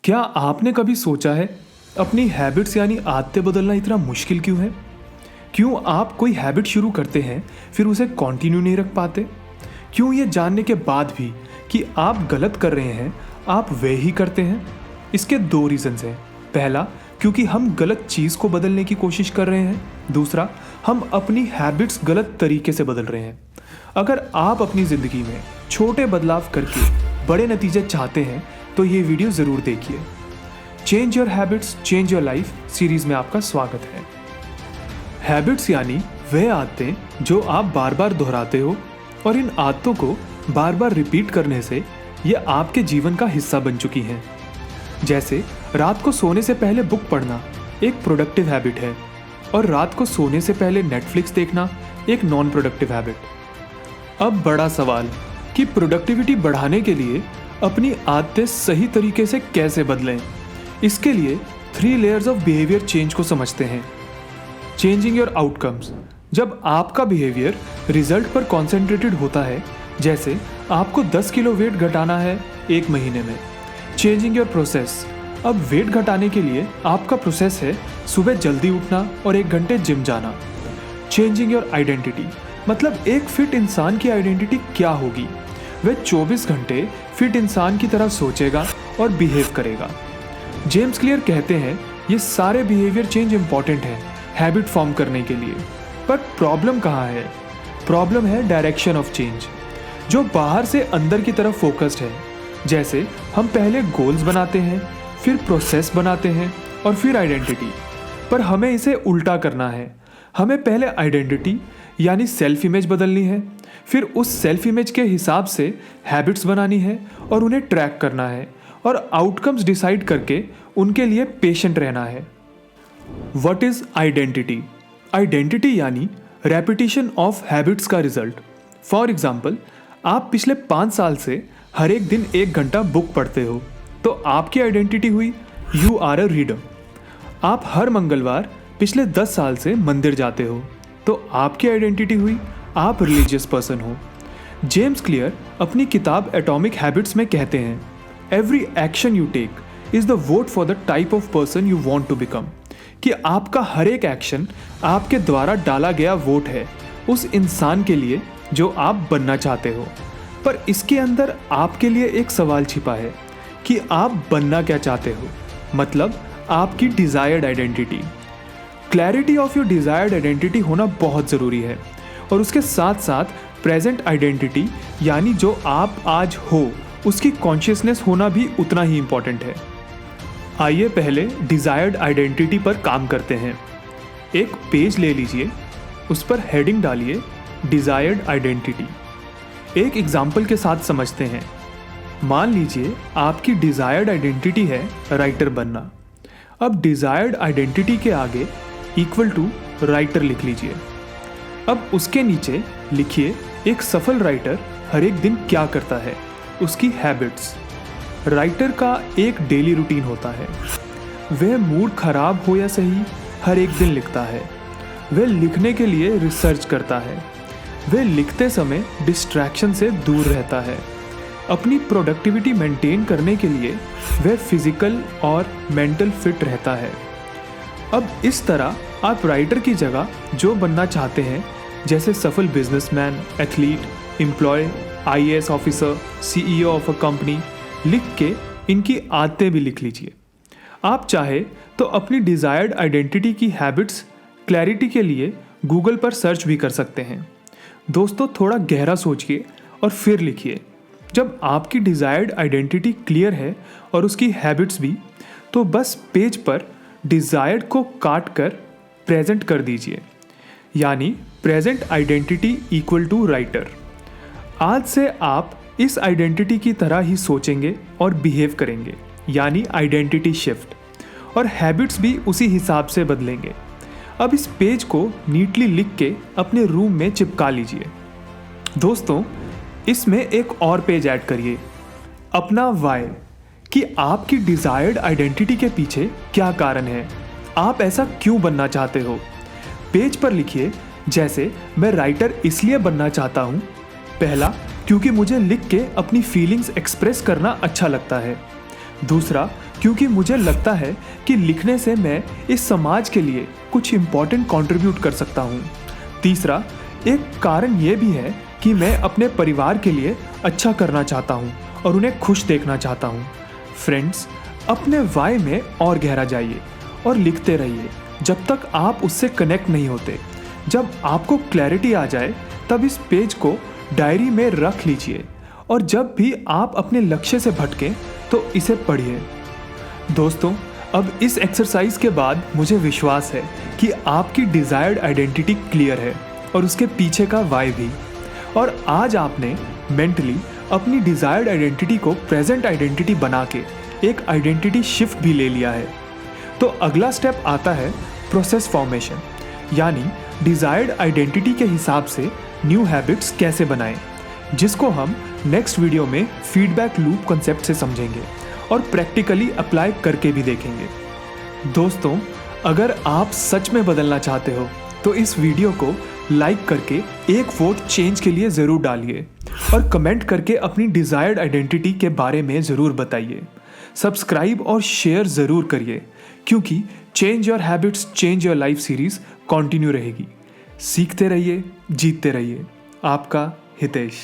क्या आपने कभी सोचा है अपनी हैबिट्स यानी आदतें बदलना इतना मुश्किल क्यों है? क्यों आप कोई हैबिट शुरू करते हैं फिर उसे कंटिन्यू नहीं रख पाते? क्यों ये जानने के बाद भी कि आप गलत कर रहे हैं आप वे ही करते हैं? इसके दो रीजंस हैं। पहला, क्योंकि हम गलत चीज़ को बदलने की कोशिश कर रहे हैं। दूसरा, हम अपनी हैबिट्स गलत तरीके से बदल रहे हैं। अगर आप अपनी ज़िंदगी में छोटे बदलाव करके बड़े नतीजे चाहते हैं तो ये वीडियो ज़रूर देखिए। Change your habits change your life series में आपका स्वागत है। हैबिट्स यानी वह आदतें जो आप बार बार दोहराते हो और इन आदतों को बार बार रिपीट करने से ये आपके जीवन का हिस्सा बन चुकी हैं। जैसे रात को सोने से पहले बुक पढ़ना एक प्रोडक्टिव हैबिट है और रात को सोने से पहले नेटफ्लिक्स देखना एक नॉन प्रोडक्टिव हैबिट। अब बड़ा सवाल कि प्रोडक्टिविटी बढ़ाने के लिए अपनी आदतें सही तरीके से कैसे बदलें। इसके लिए 3 लेयर्स ऑफ बिहेवियर चेंज को समझते हैं। चेंजिंग योर आउटकम्स, जब आपका बिहेवियर रिजल्ट पर कॉन्सेंट्रेटेड होता है, जैसे आपको 10 किलो वेट घटाना है 1 महीने में। चेंजिंग योर प्रोसेस, अब वेट घटाने के लिए आपका प्रोसेस है सुबह जल्दी उठना और 1 घंटे जिम जाना। चेंजिंग योर आइडेंटिटी, मतलब एक फिट इंसान की आइडेंटिटी क्या होगी? वह 24 घंटे फिट इंसान की तरह सोचेगा और बिहेव करेगा। जेम्स क्लियर कहते हैं ये सारे बिहेवियर चेंज इंपॉर्टेंट है हैबिट फॉर्म करने के लिए। पर प्रॉब्लम कहाँ है? प्रॉब्लम है डायरेक्शन ऑफ चेंज, जो बाहर से अंदर की तरफ फोकस्ड है। जैसे हम पहले गोल्स बनाते हैं, फिर प्रोसेस बनाते हैं और फिर आइडेंटिटी। पर हमें इसे उल्टा करना है। हमें पहले आइडेंटिटी यानी सेल्फ इमेज बदलनी है, फिर उस सेल्फ इमेज के हिसाब से हैबिट्स बनानी है और उन्हें ट्रैक करना है और आउटकम्स डिसाइड करके उनके लिए पेशेंट रहना है। What is identity? आइडेंटिटी यानी रेपिटेशन ऑफ हैबिट्स का रिजल्ट। फॉर एग्जाम्पल, आप पिछले 5 साल से हर एक दिन 1 घंटा बुक पढ़ते हो तो आपकी आइडेंटिटी हुई यू आर अ रीडर। आप हर मंगलवार पिछले 10 साल से मंदिर जाते हो तो आपकी आइडेंटिटी हुई आप रिलीजियस पर्सन हो। जेम्स क्लियर अपनी किताब एटॉमिक हैबिट्स में कहते हैं, every action you take is the vote for the type of person you want to become. कि आपका हर एक एक्शन आपके द्वारा डाला गया वोट है उस इंसान के लिए जो आप बनना चाहते हो। पर इसके अंदर आपके लिए एक सवाल छिपा है कि आप बनना क्या चाहते हो, मतलब आपकी desired identity. Clarity of your desired identity होना बहुत ज़रूरी है और उसके साथ साथ प्रेजेंट आइडेंटिटी यानी जो आप आज हो उसकी कॉन्शियसनेस होना भी उतना ही इम्पॉर्टेंट है। आइए पहले डिजायर्ड आइडेंटिटी पर काम करते हैं। एक पेज ले लीजिए, उस पर हेडिंग डालिए डिजायर्ड आइडेंटिटी। एक एग्जाम्पल के साथ समझते हैं। मान लीजिए आपकी डिजायर्ड आइडेंटिटी है राइटर बनना। अब डिजायर्ड आइडेंटिटी के आगे इक्वल टू राइटर लिख लीजिए। अब उसके नीचे लिखिए एक सफल राइटर हर एक दिन क्या करता है, उसकी हैबिट्स। राइटर का एक डेली रूटीन होता है। वह मूड खराब हो या सही हर एक दिन लिखता है। वह लिखने के लिए रिसर्च करता है। वह लिखते समय डिस्ट्रैक्शन से दूर रहता है। अपनी प्रोडक्टिविटी मेंटेन करने के लिए वह फिजिकल और मेंटल फिट रहता है। अब इस तरह आप राइटर की जगह जो बनना चाहते हैं, जैसे सफल businessman, athlete, employ, IAS officer, CEO of a company, लिख के इनकी आदतें भी लिख लीजिए। आप चाहे तो अपनी डिजायर्ड आइडेंटिटी की हैबिट्स क्लैरिटी के लिए गूगल पर सर्च भी कर सकते हैं। दोस्तों, थोड़ा गहरा सोचिए और फिर लिखिए। जब आपकी डिजायर्ड आइडेंटिटी क्लियर है और उसकी हैबिट्स भी, तो बस पेज पर डिजायर्ड को काट कर प्रेजेंट कर दीजिए, यानी present identity equal to writer. आज से आप इस आइडेंटिटी की तरह ही सोचेंगे और बिहेव करेंगे, यानी आइडेंटिटी शिफ्ट, और हैबिट्स भी उसी हिसाब से बदलेंगे। अब इस पेज को नीटली लिख के अपने रूम में चिपका लीजिए। दोस्तों, इसमें एक और पेज ऐड करिए, अपना वाई, कि आपकी डिजायर्ड आइडेंटिटी के पीछे क्या कारण है, आप ऐसा क्यों बनना चाहते हो। पेज पर लिखिए, जैसे मैं राइटर इसलिए बनना चाहता हूँ। पहला, क्योंकि मुझे लिख के अपनी फीलिंग्स एक्सप्रेस करना अच्छा लगता है। दूसरा, क्योंकि मुझे लगता है कि लिखने से मैं इस समाज के लिए कुछ इम्पोर्टेंट कंट्रीब्यूट कर सकता हूँ। तीसरा, एक कारण ये भी है कि मैं अपने परिवार के लिए अच्छा करना चाहता हूँ और उन्हें खुश देखना चाहता हूँ। फ्रेंड्स, अपने वाई में और गहरा जाइए और लिखते रहिए जब तक आप उससे कनेक्ट नहीं होते। जब आपको क्लैरिटी आ जाए तब इस पेज को डायरी में रख लीजिए और जब भी आप अपने लक्ष्य से भटकें तो इसे पढ़िए। दोस्तों, अब इस एक्सरसाइज के बाद मुझे विश्वास है कि आपकी डिज़ायर्ड आइडेंटिटी क्लियर है और उसके पीछे का वाई भी। और आज आपने मेंटली अपनी डिज़ायर्ड आइडेंटिटी को प्रेजेंट आइडेंटिटी बना के एक आइडेंटिटी शिफ्ट भी ले लिया है। तो अगला स्टेप आता है प्रोसेस फॉर्मेशन, यानी डिज़ायर्ड आइडेंटिटी के हिसाब से न्यू हैबिट्स कैसे बनाएं, जिसको हम नेक्स्ट वीडियो में फीडबैक लूप कॉन्सेप्ट से समझेंगे और प्रैक्टिकली अप्लाई करके भी देखेंगे। दोस्तों, अगर आप सच में बदलना चाहते हो तो इस वीडियो को लाइक करके एक वोट चेंज के लिए ज़रूर डालिए और कमेंट करके अपनी डिज़ायर्ड आइडेंटिटी के बारे में ज़रूर बताइए। सब्सक्राइब और शेयर ज़रूर करिए, क्योंकि change your habits change your life series continue रहेगी। सीखते रहिए, जीतते रहिए। आपका हितेश।